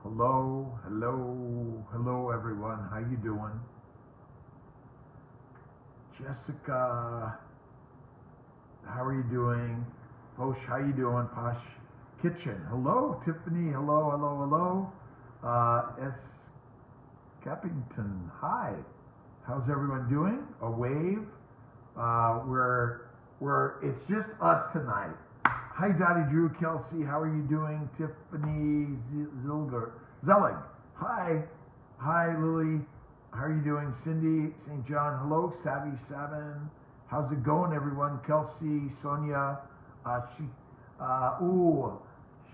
Hello, hello, hello everyone. How you doing? Jessica, how are you doing? Posh, how you doing? Posh Kitchen. Hello, Tiffany. Hello, hello, hello. S. Cappington. Hi. How's everyone doing? A wave. It's just us tonight. Hi, Dottie Drew, Kelsey. How are you doing? Tiffany Zelig. Hi, Lily. How are you doing? Cindy St. John. Hello, Savvy Seven. How's it going, everyone? Kelsey, Sonia,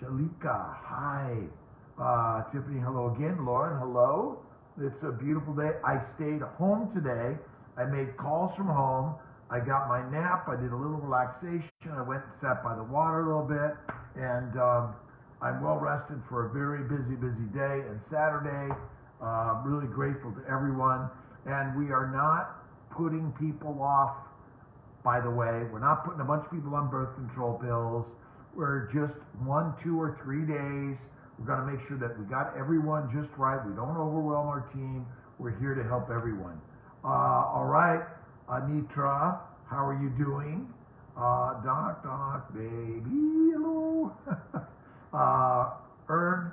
Shalika. Hi. Tiffany. Hello again. Lauren. Hello. It's a beautiful day. I stayed home today. I made calls from home. I got my nap. I did a little relaxation. I went and sat by the water a little bit, and I'm well rested for a very busy day. And Saturday, really grateful to everyone. And we are not putting people off. By the way, we're not putting a bunch of people on birth control pills. We're just 1, 2, or 3 days. We're going to make sure that we got everyone just right. We don't overwhelm our team. We're here to help everyone. All right. Anitra, how are you doing? Doc, baby, hello. Earn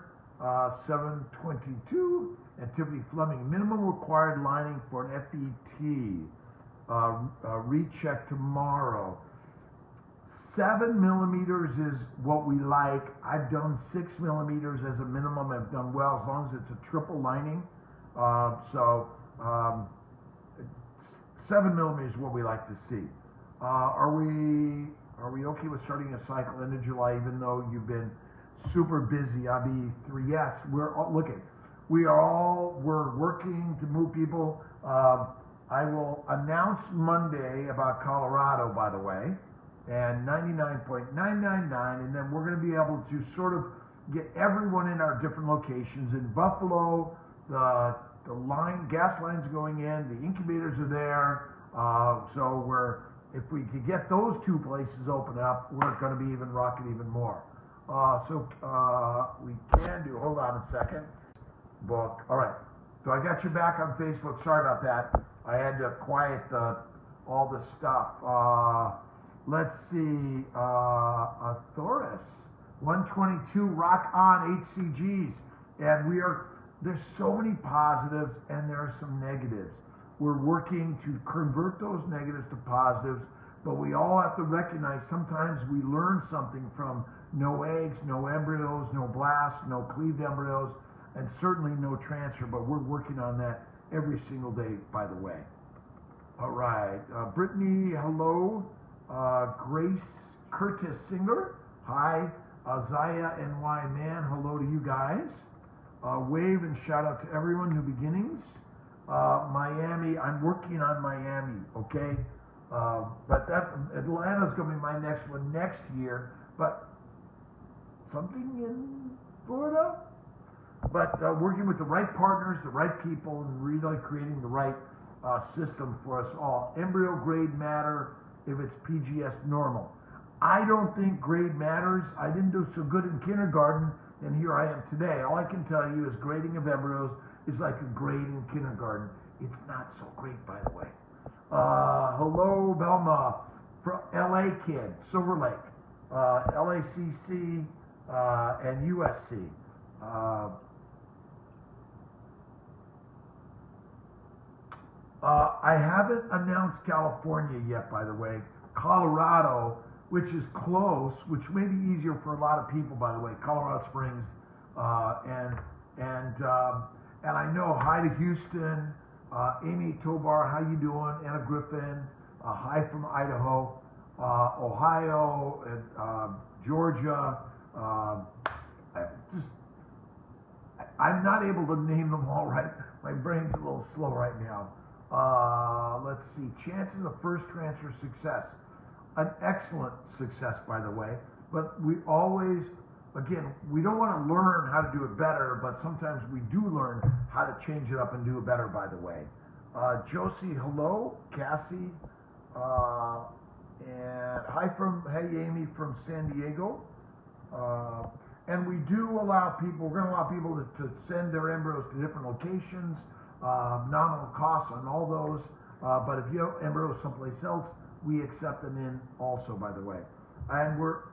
722 and Tiffany Fleming. Minimum required lining for an FET. Recheck tomorrow. 7 millimeters is what we like. I've done 6 millimeters as a minimum. I've done well as long as it's a triple lining. 7 millimeters is what we like to see. Are we okay with starting a cycle into July, even though you've been super busy? I'll be 3. Yes, we're working to move people. I will announce Monday about Colorado, by the way, and 99.999, and then we're going to be able to sort of get everyone in our different locations. In Buffalo, the gas lines going in, the incubators are there. If we could get those 2 places open up, we're going to be rocking even more. We can do, hold on a second. Book. All right. So I got you back on Facebook. Sorry about that. I had to quiet all the stuff. Let's see. Thoris, 122, rock on HCGs. And there's so many positives and there are some negatives. We're working to convert those negatives to positives, but we all have to recognize sometimes we learn something from no eggs, no embryos, no blasts, no cleaved embryos, and certainly no transfer, but we're working on that every single day, by the way. All right. Brittany, hello. Grace Curtis Singer, hi. Zaya NY Man, hello to you guys. Wave and shout out to everyone, New Beginnings. Miami, I'm working on Miami, okay? But Atlanta's going to be my next one next year, but something in Florida? But working with the right partners, the right people, and really creating the right system for us all. Embryo grade matter if it's PGS normal. I don't think grade matters. I didn't do so good in kindergarten, and here I am today. All I can tell you is grading of embryos is like a grade in kindergarten. It's not so great, by the way. Hello, Belma, from LA kid, Silver Lake, LACC, and USC. I haven't announced California yet, by the way. Colorado, which is close, which may be easier for a lot of people, by the way. Colorado Springs, and I know, hi to Houston, Amy Tobar, how you doing? Anna Griffin, hi from Idaho, Ohio, and Georgia. I'm not able to name them all right. My brain's a little slow right now. Let's see, chances of first transfer success. An excellent success, by the way, but we always, again, we don't want to learn how to do it better, but sometimes we do learn how to change it up and do it better, by the way. Josie, hello. Cassie, and hi Amy from San Diego. And we do allow people, we're going to allow people to send their embryos to different locations, nominal costs on all those. But if you have embryos someplace else, we accept them in also, by the way. And we're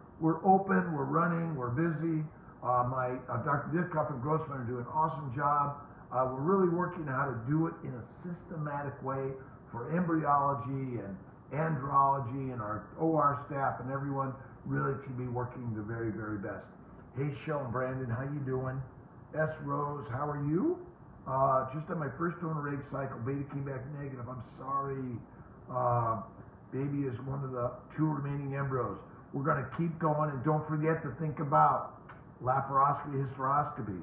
open, we're running, we're busy. Dr. Ditkoff and Grossman are doing an awesome job. We're really working on how to do it in a systematic way for embryology and andrology, and our OR staff and everyone really to be working the very, very best. Hey, Shell and Brandon, how you doing? S. Rose, how are you? Just on my first donor egg cycle, beta came back negative. I'm sorry. Baby is one of the 2 remaining embryos. We're going to keep going, and don't forget to think about laparoscopy, hysteroscopy,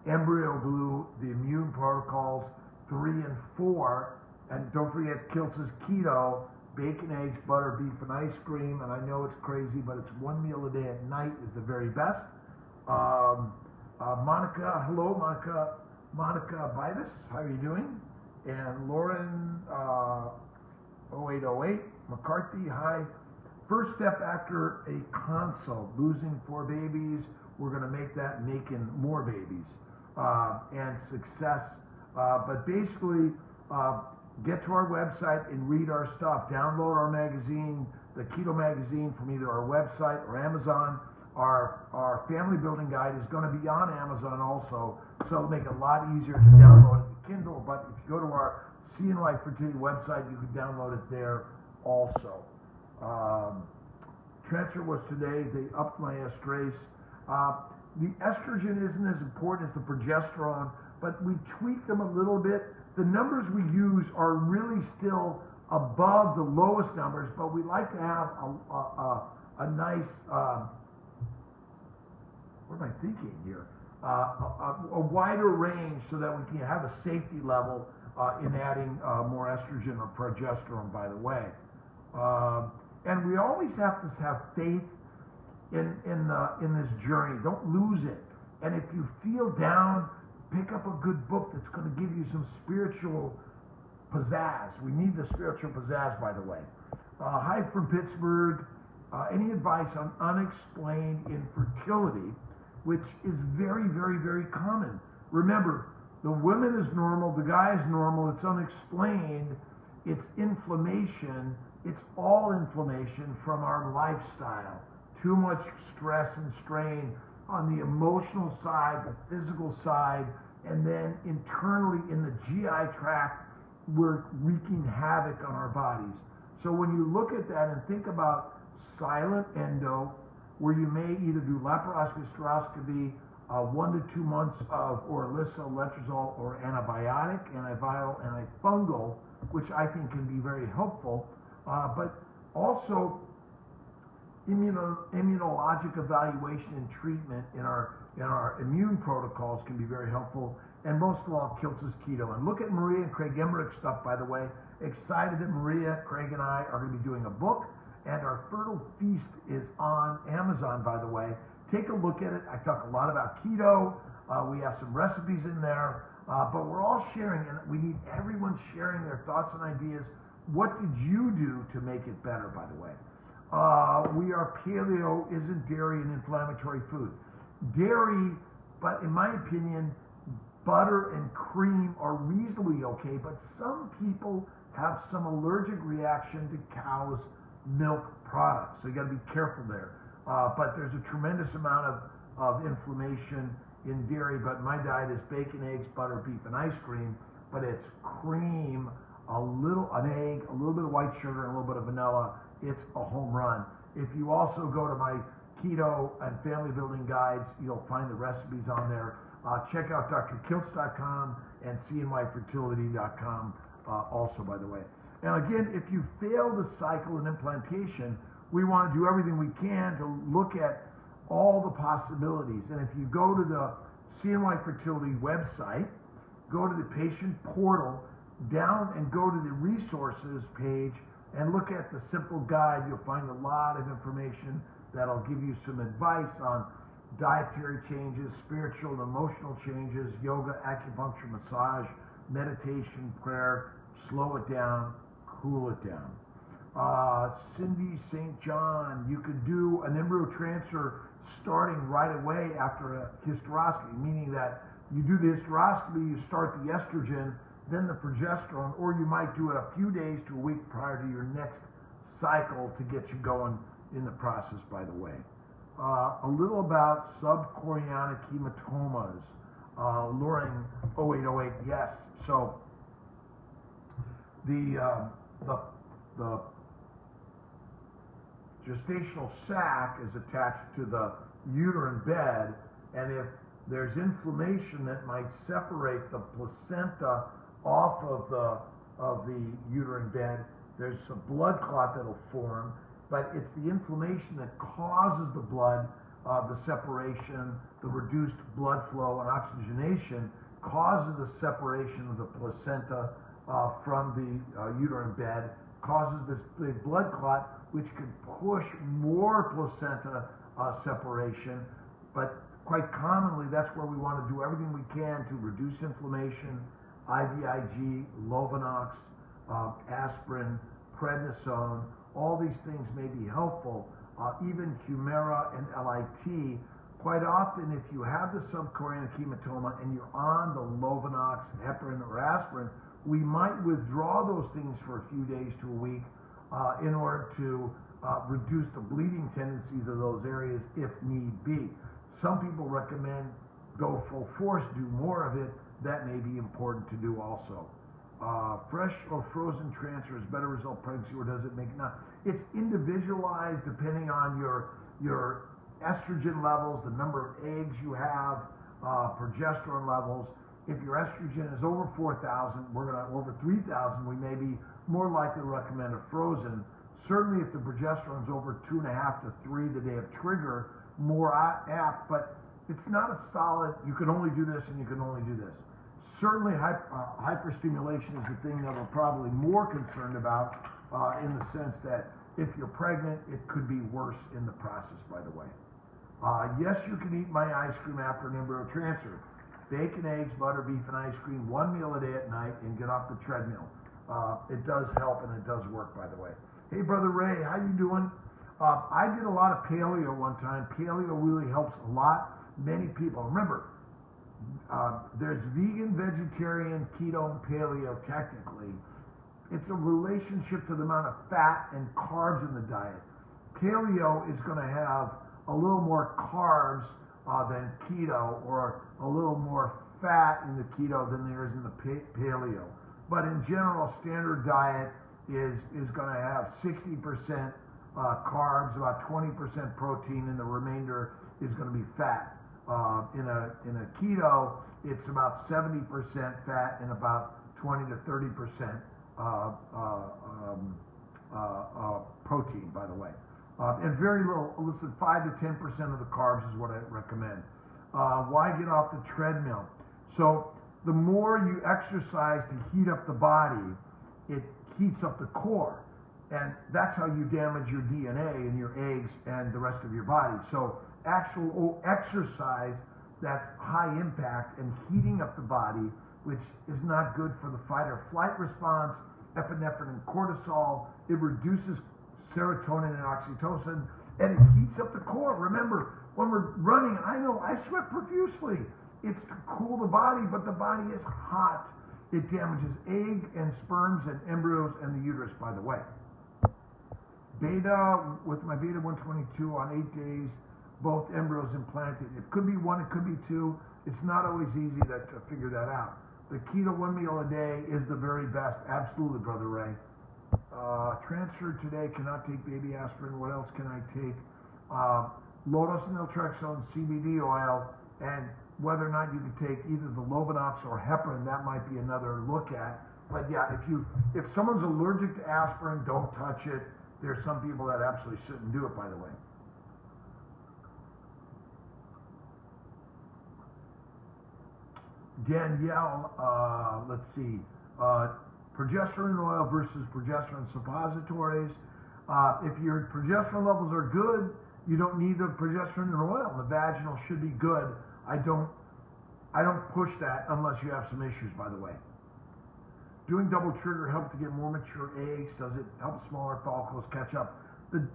embryo glue, the immune protocols 3 and 4, and don't forget Kiltz's keto, bacon, eggs, butter, beef, and ice cream. And I know it's crazy, but it's 1 meal a day at night is the very best. Monica, hello, Monica Bivis, how are you doing? And Lauren 0808, McCarthy, hi. First step after a consult, losing 4 babies, we're going to make that making more babies and success. But basically, get to our website and read our stuff. Download our magazine, the Keto Magazine, from either our website or Amazon. Our family building guide is going to be on Amazon also, so it'll make it a lot easier to download it to Kindle. But if you go to our CNY Fertility website, you can download it there also. Transfer was today. They upped my estrase. The estrogen isn't as important as the progesterone, but we tweak them a little bit. The numbers we use are really still above the lowest numbers, but we like to have a nice, what am I thinking here? A wider range so that we can have a safety level in adding more estrogen or progesterone, by the way. And we always have to have faith in this journey. Don't lose it. And if you feel down, pick up a good book that's going to give you some spiritual pizzazz. We need the spiritual pizzazz, by the way. Hi from Pittsburgh. Any advice on unexplained infertility, which is very, very, very common. Remember, the woman is normal, the guy is normal, it's unexplained, it's inflammation, it's all inflammation from our lifestyle. Too much stress and strain on the emotional side, the physical side, and then internally in the GI tract, we're wreaking havoc on our bodies. So when you look at that and think about silent endo, where you may either do laparoscopy, hysteroscopy, 1 to 2 months of Orilissa, letrozole, or antibiotic, antiviral, antifungal, which I think can be very helpful, but also immunologic evaluation and treatment in our immune protocols can be very helpful, and most of all, Kiltz's keto. And look at Maria and Craig Emmerich's stuff, by the way. Excited that Maria, Craig, and I are going to be doing a book, and our Fertile Feast is on Amazon, by the way. Take a look at it. I talk a lot about keto. We have some recipes in there, but we're all sharing, and we need everyone sharing their thoughts and ideas. What did you do to make it better, by the way? We are paleo, isn't dairy an inflammatory food? Dairy, but in my opinion, butter and cream are reasonably okay, but some people have some allergic reaction to cow's milk products, so you got to be careful there. But there's a tremendous amount of inflammation in dairy, but my diet is bacon, eggs, butter, beef, and ice cream, but it's cream, an egg, a little bit of white sugar, and a little bit of vanilla. It's a home run. If you also go to my keto and family building guides, you'll find the recipes on there. Check out drkiltz.com and cnyfertility.com also, by the way. And again, if you fail the cycle and implantation, we want to do everything we can to look at all the possibilities. And if you go to the CNY Fertility website, go to the patient portal, down and go to the resources page and look at the simple guide. You'll find a lot of information that'll give you some advice on dietary changes, spiritual and emotional changes, yoga, acupuncture, massage, meditation, prayer, slow it down, cool it down. Cindy St. John, you could do an embryo transfer starting right away after a hysteroscopy, meaning that you do the hysteroscopy, you start the estrogen, then the progesterone, or you might do it a few days to a week prior to your next cycle to get you going in the process, by the way. A little about subchorionic hematomas, luring 0808, yes. So the gestational sac is attached to the uterine bed, and if there's inflammation that might separate the placenta off of the uterine bed, there's a blood clot that'll form, but it's the inflammation that causes the blood, the separation, the reduced blood flow and oxygenation causes the separation of the placenta from the uterine bed, causes this big blood clot, which could push more placenta separation. But quite commonly, that's where we want to do everything we can to reduce inflammation. IVIG, Lovenox, aspirin, prednisone, all these things may be helpful. Even Humira and LIT. Quite often, if you have the subchorionic hematoma and you're on the Lovenox, heparin, or aspirin, we might withdraw those things for a few days to a week in order to reduce the bleeding tendencies of those areas if need be. Some people recommend go full force, do more of it. That may be important to do also. Fresh or frozen transfer is better result pregnancy, or does it make not? It's individualized depending on your estrogen levels, the number of eggs you have, progesterone levels. If your estrogen is over 4,000, over 3,000, we may be more likely to recommend a frozen. Certainly if the progesterone is over 2.5 to 3 the day of trigger, more apt, but it's not a solid, you can only do this and you can only do this. Certainly hyperstimulation is the thing that we're probably more concerned about in the sense that if you're pregnant, it could be worse in the process, by the way. Yes, you can eat my ice cream after an embryo transfer. Bacon, eggs, butter, beef, and ice cream, 1 meal a day at night, and get off the treadmill. It does help, and it does work, by the way. Hey, Brother Ray, how you doing? I did a lot of paleo one time. Paleo really helps a lot. Many people, remember, there's vegan, vegetarian, keto, and paleo technically. It's a relationship to the amount of fat and carbs in the diet. Paleo is going to have a little more carbs than keto, or a little more fat in the keto than there is in the paleo. But in general, standard diet is going to have 60% carbs, about 20% protein, and the remainder is going to be fat. In a keto, it's about 70% fat and about 20 to 30% protein, by the way. And very little, listen, 5 to 10% of the carbs is what I recommend. Why get off the treadmill? So the more you exercise to heat up the body, it heats up the core. And that's how you damage your DNA and your eggs and the rest of your body. So actual exercise that's high impact and heating up the body, which is not good for the fight or flight response, epinephrine and cortisol. It reduces serotonin and oxytocin, and it heats up the core. Remember, when we're running, I know I sweat profusely. It's to cool the body, but the body is hot. It damages egg and sperms and embryos and the uterus, by the way. Beta, with my beta 122 on 8 days, both embryos implanted. It could be 1, it could be 2. It's not always easy to figure that out. The keto 1 meal a day is the very best. Absolutely, Brother Ray. Transfer today, cannot take baby aspirin. What else can I take? Low-dose naltrexone, CBD oil, and whether or not you can take either the Lovenox or heparin, that might be another look at. But yeah, if someone's allergic to aspirin, don't touch it. There's some people that absolutely shouldn't do it, by the way. Danielle, let's see. Progesterone oil versus progesterone suppositories. If your progesterone levels are good, you don't need the progesterone oil. The vaginal should be good. I don't push that unless you have some issues, by the way. Doing double trigger help to get more mature eggs? Does it help smaller follicles catch up? The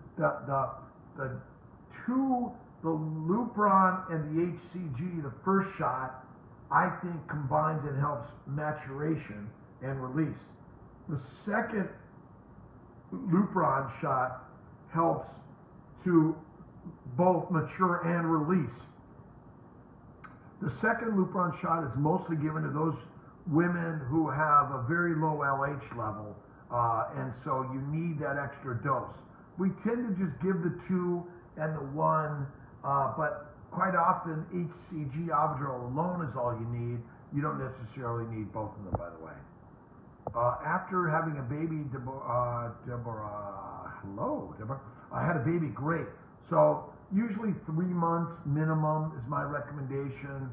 Lupron and the HCG, the first shot, I think combines and helps maturation and release. The second Lupron shot helps to both mature and release. The second Lupron shot is mostly given to those women who have a very low LH level, and so you need that extra dose. We tend to just give the 2 and the 1, but quite often HCG Avidrol alone is all you need. You don't necessarily need both of them, by the way. After having a baby, Deborah, hello, Deborah. I had a baby, great. So usually 3 months minimum is my recommendation.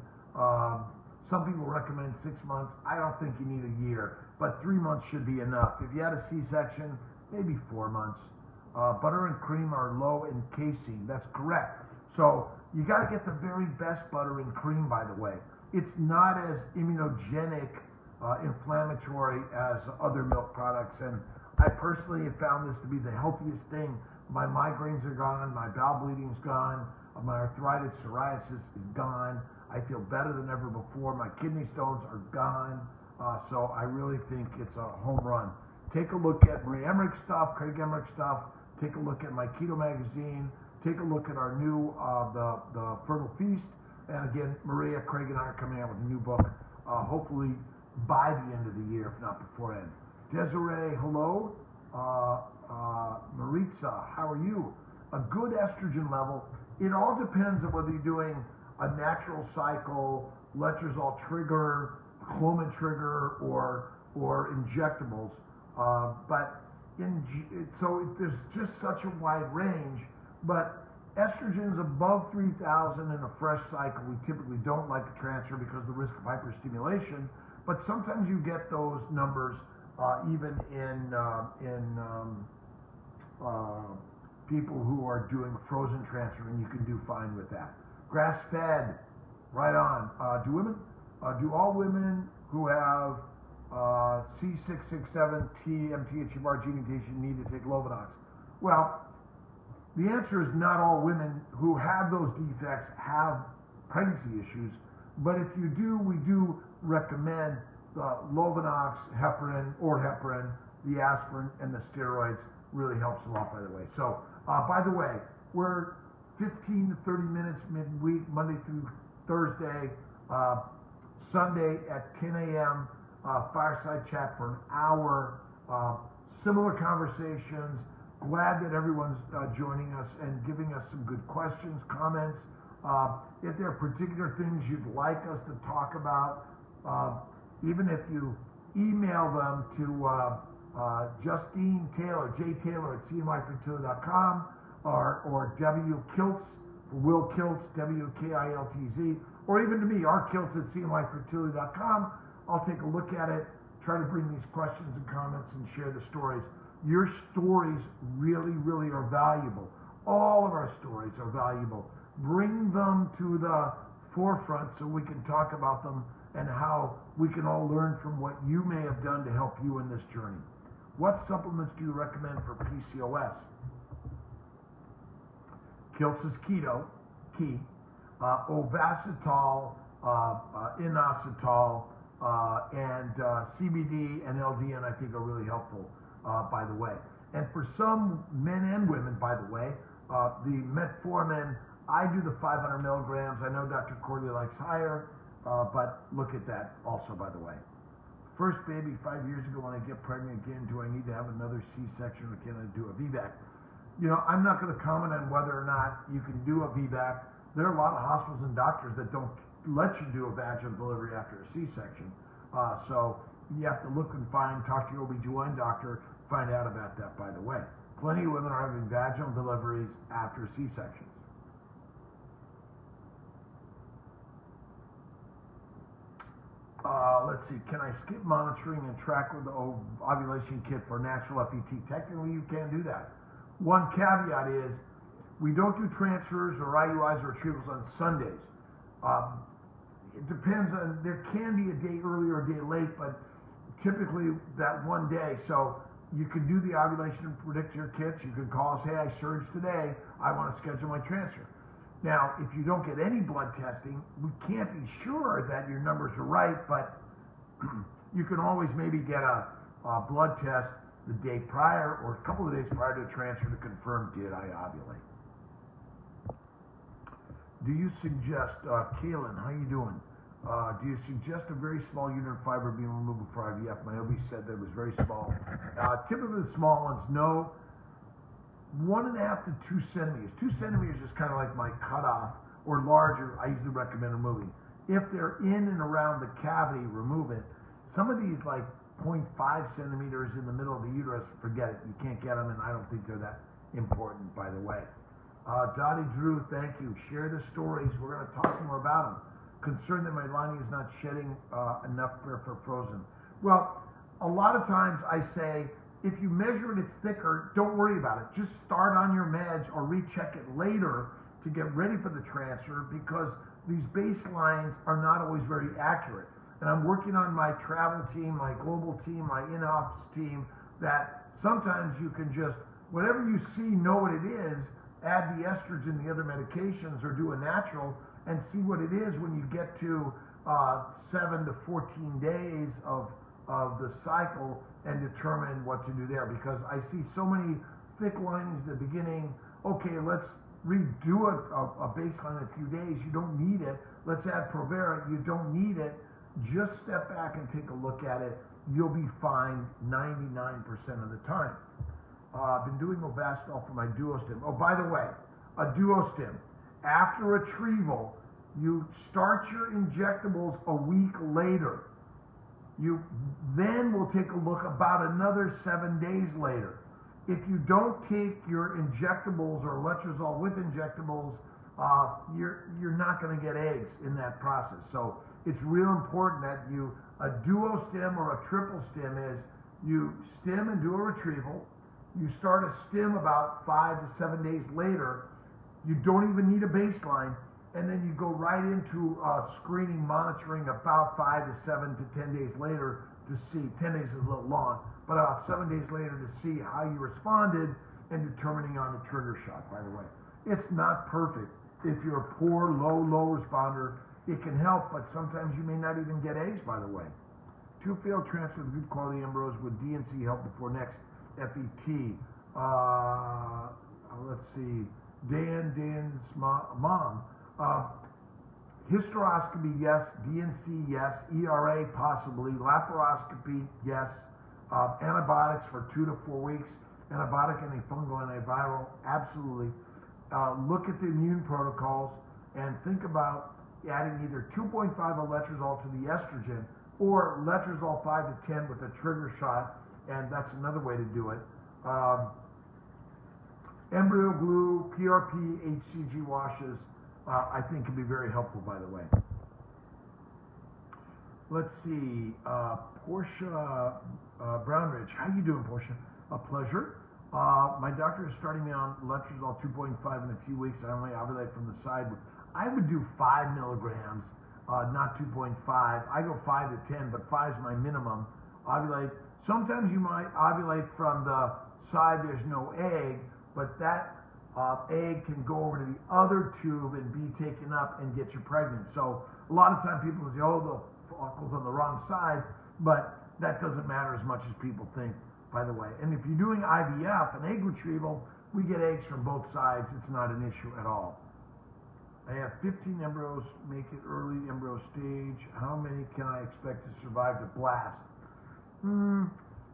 Some people recommend 6 months. I don't think you need a year, but 3 months should be enough. If you had a C-section, maybe 4 months. Butter and cream are low in casein. That's correct. So you got to get the very best butter and cream, by the way. It's not as immunogenic, inflammatory as other milk products, and I personally have found this to be the healthiest thing. My migraines are gone, my bowel bleeding's gone, my arthritis, psoriasis is gone. I feel better than ever before. My kidney stones are gone. So I really think it's a home run. Take a look at Marie Emmerich stuff, Craig Emmerich stuff. Take a look at my Keto magazine. Take a look at our new, the Fertile Feast. And again, Maria, Craig, and I are coming out with a new book, hopefully by the end of the year, if not beforehand. Desiree, hello. Maritza, how are you? A good estrogen level. It all depends on whether you're doing a natural cycle, letrozole trigger, Clomid trigger, or injectables. So there's just such a wide range. But estrogens above 3,000 in a fresh cycle, we typically don't like to transfer because of the risk of hyperstimulation. But sometimes you get those numbers even in people who are doing frozen transfer, and you can do fine with that. Grass-fed, right on. Do all women who have C667T MTHFR gene mutation need to take Lovenox? Well, the answer is not all women who have those defects have pregnancy issues, but if you do, we do recommend the Lovenox, heparin, the aspirin, and the steroids. Really helps a lot, by the way. So, by the way, we're 15 to 30 minutes midweek, Monday through Thursday, Sunday at 10 a.m., fireside chat for an hour, similar conversations. Glad that everyone's joining us and giving us some good questions, comments. If there are particular things you'd like us to talk about, even if you email them to Justine Taylor, jtaylor@cnyfertility.com, or W. Kiltz, Will Kiltz, WKILTZ, or even to me, rkiltz@cnyfertility.com. I'll take a look at it, try to bring these questions and comments and share the stories. Your stories really, really are valuable. All of our stories are valuable. Bring them to the forefront so we can talk about them and how we can all learn from what you may have done to help you in this journey. What supplements do you recommend for PCOS? Kiltz is keto, key. Ovasitol, inositol, and CBD and LDN I think are really helpful, by the way. And for some men and women, by the way, the metformin, I do the 500 milligrams. I know Dr. Corley likes higher, but look at that also, by the way. First baby 5 years ago, when I get pregnant again, do I need to have another C-section or can I do a VBAC? You know, I'm not going to comment on whether or not you can do a VBAC. There are a lot of hospitals and doctors that don't let you do a vaginal delivery after a C-section. So you have to look and talk to your OB/GYN doctor, find out about that, by the way. Plenty of women are having vaginal deliveries after C-sections. Let's see, can I skip monitoring and track with the ovulation kit for natural FET? Technically, you can do that. One caveat is, we don't do transfers or IUIs or retrievals on Sundays. It depends on, there can be a day early or a day late, but typically that one day. So you can do the ovulation predictor kits. You can call us, hey, I surged today. I want to schedule my transfer. Now, if you don't get any blood testing, we can't be sure that your numbers are right, but you can always maybe get a blood test the day prior or a couple of days prior to transfer to confirm, did I ovulate? Do you suggest, Kaylin, how you doing? Do you suggest a very small uterine fiber being removed before IVF? My OB said that it was very small. Typically the small ones, no. 1.5 to 2 centimeters. 2 centimeters is kind of like my cutoff, or larger, I usually recommend removing. If they're in and around the cavity, remove it. Some of these, like 0.5 centimeters in the middle of the uterus, forget it. You can't get them, and I don't think they're that important, by the way. Dottie Drew, thank you. Share the stories. We're going to talk more about them. Concerned that my lining is not shedding enough for frozen. Well, a lot of times I say, if you measure it, it's thicker, don't worry about it. Just start on your meds or recheck it later to get ready for the transfer, because these baselines are not always very accurate. And I'm working on my travel team, my global team, my in-office team, that sometimes you can just, whatever you see, know what it is, add the estrogen, the other medications, or do a natural, and see what it is when you get to 7 to 14 days of the cycle, and determine what to do there. Because I see so many thick linings at the beginning. Okay, let's redo a baseline in a few days. You don't need it. Let's add Provera. You don't need it. Just step back and take a look at it. You'll be fine 99% of the time. I've been doing Ovasitol for my Duostim. Oh, by the way, a Duostim. After retrieval, you start your injectables a week later. You then will take a look about another 7 days later. If you don't take your injectables or letrozole with injectables, you're not going to get eggs in that process. So it's real important that you, a duo stim or a triple stim is, you stim and do a retrieval. You start a stim about 5 to 7 days later. You don't even need a baseline. And then you go right into screening, monitoring about 5 to 7 to 10 days later to see, 10 days is a little long, but about 7 days later to see how you responded and determining on the trigger shot, by the way. It's not perfect. If you're a poor, low responder, it can help, but sometimes you may not even get eggs, by the way. 2 failed transfer of good quality embryos with DNC help before next FET. Let's see, Dan's mom. Hysteroscopy, yes. DNC, yes. ERA, possibly. Laparoscopy, yes. Antibiotics for 2 to 4 weeks. Antibiotic, antifungal, antiviral, absolutely. Look at the immune protocols and think about adding either 2.5 of letrozole to the estrogen or letrozole 5 to 10 with a trigger shot, and that's another way to do it. Embryo glue, PRP, HCG washes, I think can be very helpful, by the way. Let's see, Portia Brownridge. How you doing, Portia? A pleasure. My doctor is starting me on letrozole 2.5 in a few weeks. I only ovulate from the side. I would do 5 milligrams, not 2.5. I go 5 to 10, but 5 is my minimum. Ovulate. Sometimes you might ovulate from the side there's no egg, but that egg can go over to the other tube and be taken up and get you pregnant. So a lot of times people say, oh, the follicle's on the wrong side, but that doesn't matter as much as people think, by the way. And if you're doing IVF, an egg retrieval, we get eggs from both sides. It's not an issue at all. I have 15 embryos, make it early embryo stage. How many can I expect to survive the blast?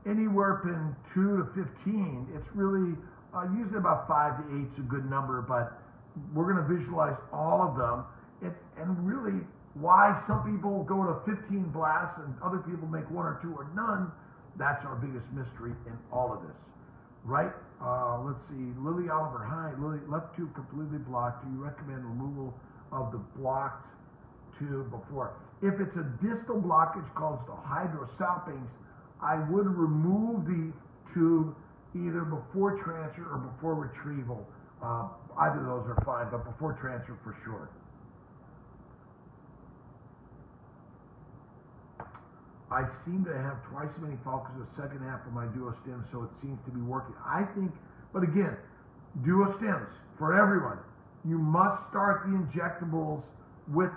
Anywhere from 2 to 15. It's really, usually about 5 to 8 is a good number, but we're going to visualize all of them. And really, why some people go to 15 blasts and other people make 1 or 2 or none, that's our biggest mystery in all of this, right? Let's see, Lily Oliver, hi, Lily, left tube completely blocked. Do you recommend removal of the blocked tube before? If it's a distal blockage called hydrosalpinx, I would remove the tube either before transfer or before retrieval. Either of those are fine, but before transfer for sure. I seem to have twice as many follicles the second half of my duostim, so it seems to be working. I think, but again, duostims for everyone. You must start the injectables with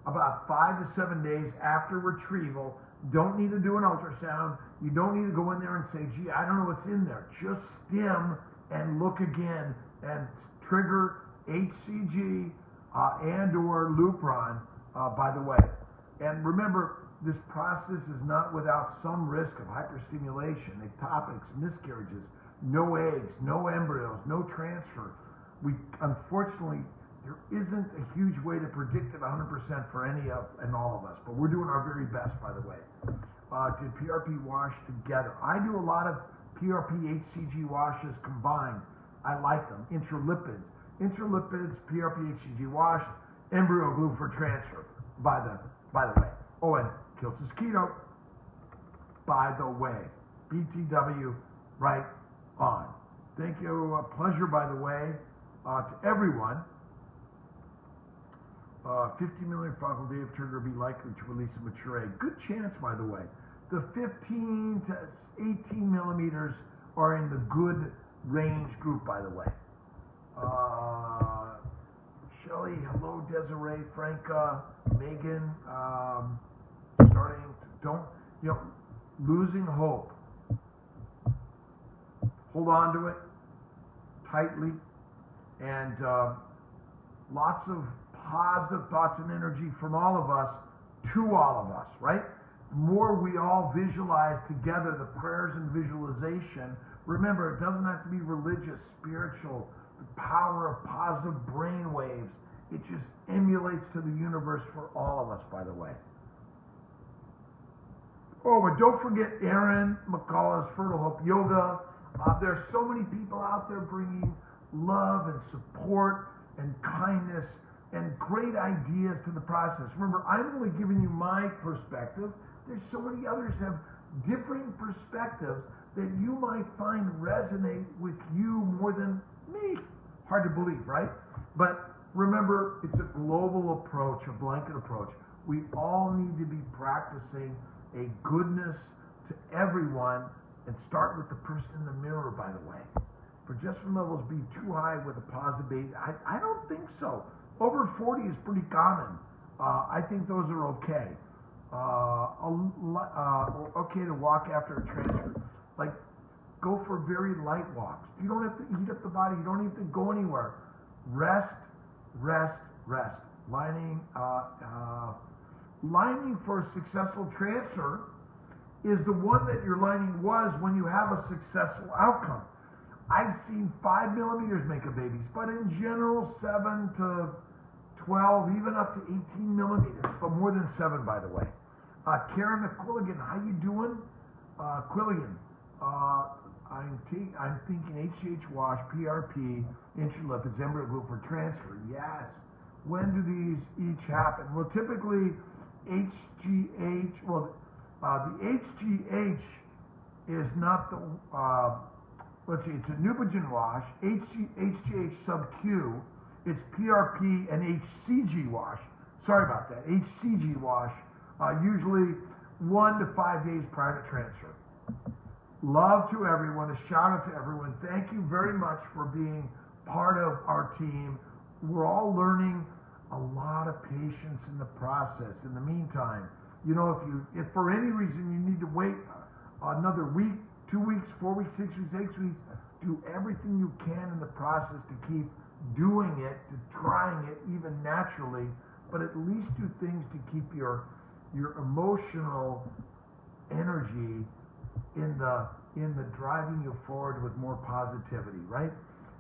about 5 to 7 days after retrieval. Don't need to do an ultrasound. You don't need to go in there and say, gee, I don't know what's in there. Just stim and look again and trigger HCG and or Lupron, by the way. And remember, this process is not without some risk of hyperstimulation, ectopics, miscarriages, no eggs, no embryos, no transfer. Unfortunately, there isn't a huge way to predict it 100% for any of and all of us, but we're doing our very best, by the way. Did PRP wash together? I do a lot of PRP HCG washes combined. I like them. Intralipids, PRP HCG wash, embryo glue for transfer. By the way. Oh, and Kiltz keto. By the way, BTW, right on. Thank you. A pleasure, by the way, to everyone. 50 million follicle day of trigger be likely to release a mature egg. Good chance, by the way. The 15 to 18 millimeters are in the good range group, by the way. Shelly, hello, Desiree, Franca, Megan, losing hope. Hold on to it tightly, and lots of positive thoughts and energy from all of us to all of us, right? The more we all visualize together the prayers and visualization, remember, it doesn't have to be religious, spiritual, the power of positive brain waves. It just emulates to the universe for all of us, by the way. Oh, but don't forget Erin McCullough's Fertile Hope Yoga. There's so many people out there bringing love and support and kindness and great ideas to the process. Remember, I'm only giving you my perspective. There's so many others have differing perspectives that you might find resonate with you more than me. Hard to believe, right? But remember, it's a global approach, a blanket approach. We all need to be practicing a goodness to everyone, and start with the person in the mirror, by the way. Progesterone levels be too high with a positive baby? I don't think so. Over 40 is pretty common. I think those are okay. Okay to walk after a transfer. Like, go for very light walks. You don't have to heat up the body. You don't have to go anywhere. Rest, rest, rest. Lining for a successful transfer is the one that your lining was when you have a successful outcome. I've seen 5 millimeters make a baby, but in general 7 to 12, even up to 18 millimeters, but more than 7, by the way. Karen McQuilligan, how you doing? Quilligan, I'm thinking HGH wash, PRP, intralipids, embryo glue for transfer. Yes. When do these each happen? Well, typically HGH, the HGH is not the, let's see, it's a Neupogen wash, HGH sub-Q, it's PRP and HCG wash. Sorry about that, HCG wash, usually 1 to 5 days prior to transfer. Love to everyone, a shout out to everyone. Thank you very much for being part of our team. We're all learning a lot of patience in the process. In the meantime, you know, if for any reason you need to wait another week, 2 weeks, 4 weeks, 6 weeks, 8 weeks, do everything you can in the process to keep doing it, to trying it even naturally, but at least do things to keep your emotional energy in the driving you forward with more positivity, right?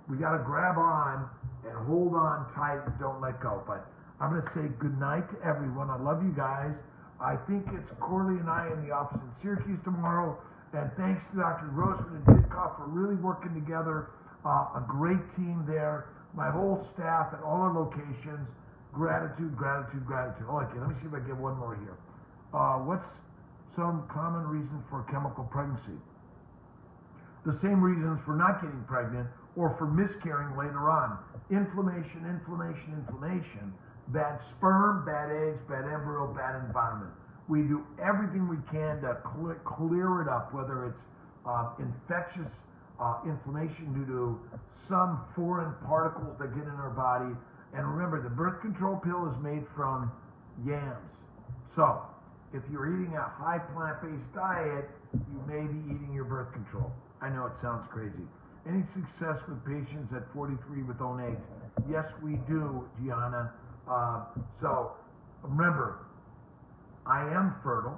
We got to grab on and hold on tight and don't let go. But I'm going to say good night to everyone. I love you guys. I think it's Corley and I in the office in Syracuse tomorrow. And thanks to Dr. Grossman and Ditkoff for really working together. A great team there. My whole staff at all our locations. Gratitude, gratitude, gratitude. Oh, okay, let me see if I get one more here. What's some common reasons for chemical pregnancy? The same reasons for not getting pregnant or for miscarrying later on. Inflammation, inflammation, inflammation. Bad sperm, bad eggs, bad embryo, bad environment. We do everything we can to clear it up, whether it's infectious inflammation due to some foreign particles that get in our body. And remember, the birth control pill is made from yams. So, if you're eating a high plant-based diet, you may be eating your birth control. I know it sounds crazy. Any success with patients at 43 with own eggs? Yes, we do, Gianna. So, remember, I am fertile.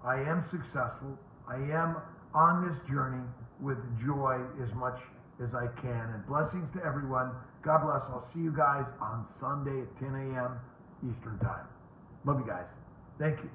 I am successful. I am on this journey with joy as much as I can. And blessings to everyone. God bless. I'll see you guys on Sunday at 10 a.m. Eastern Time. Love you guys. Thank you.